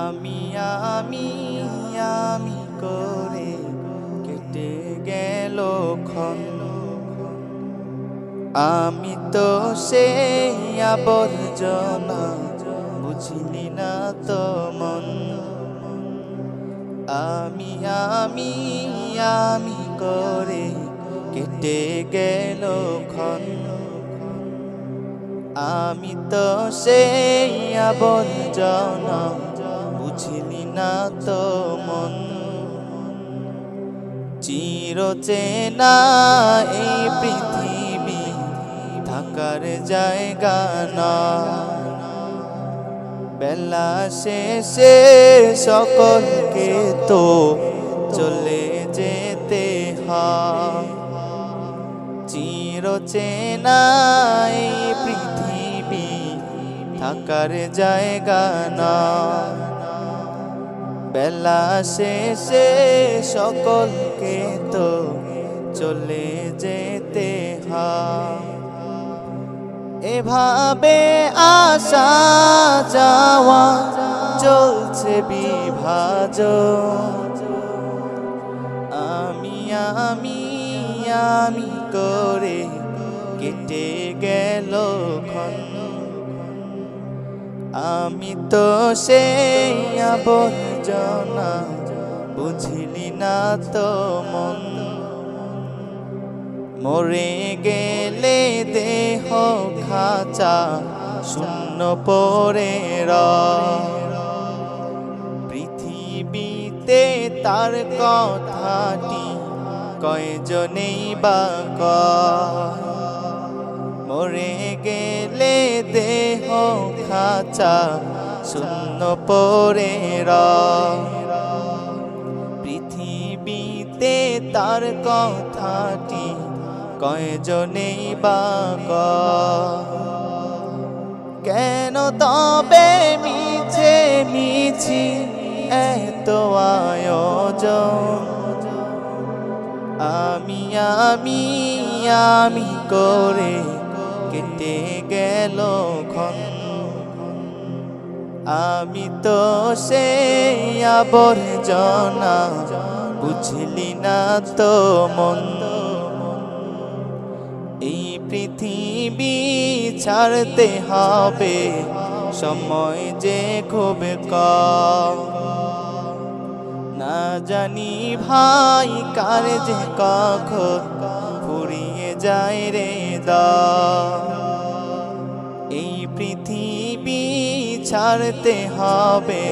আমি আমি আমি করে কেটে গেল ক্ষণ। আমি তো সেই আবর্জনা, বুঝিলি না তো মন। আমি আমি আমি করে কেটে গেল ক্ষণ। আমি তো সেই আবর্জনা, বুঝিলি না তো মন। চিরচেনা এই পৃথিবী থাকার জায়গা না। বেলা শেষে সকলকে তো চলে যেতে হয়। চিরচেনা এই পৃথিবী থাকার জায়গা না। বেলা শেষে সকলকে তো চলে যেতে হয়। এভাবে আসা যাওয়া চলছে বিভাজন। আমি আমি আমি করে কেটে গেল ক্ষণ। আমি তো সেই আবর্জনা, বুঝিলি না তো মন। মরে গেলে দেহ খাঁচা শূন্য পড়ে রয়। পৃথিবীতে তার কথাটি কয়জনেই বা কয়। মরে গেলে দেহ খাঁচা শূন্য পড়ে রয়। পৃথিবীতে তার কথাটি কয়জনেই বা কয়। কেন তবে মিছে মিছি এত আয়োজন। আমি আমি আমি করে কেটে গেল ক্ষণ। আমি তো সেই আবর্জনা, বুঝলি না তো মন। এই পৃথিবী ছাড়তে হবে, সময় যে খুব কম। না জানি ভাই কার যে কখন ফুরিয়ে যায় রে দম। এই পৃথিবী ছাড়তে হবে,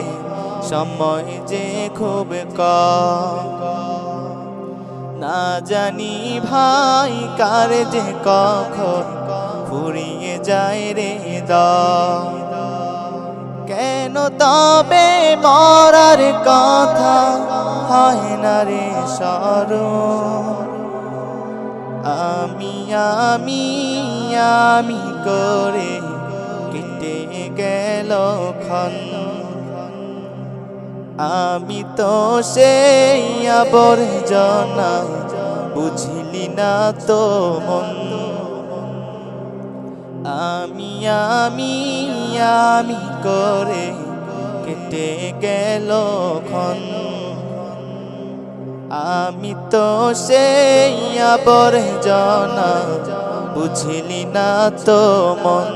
সময় যে খুব কম। না জানি ভাই কার যে কখন ফুরিয়ে যায় রে দম। কেন তবে মরার কথা হয় না রে স্মরণ। আমি আমি আমি করে কেটে গেল ক্ষণ। আমি তো সেই আবর্জনা, বুঝলি না তো মন। আমি আমি আমি করে কেটে গেল ক্ষণ। আমি তো সেই আবর্জনা, বুঝলি না তো মন।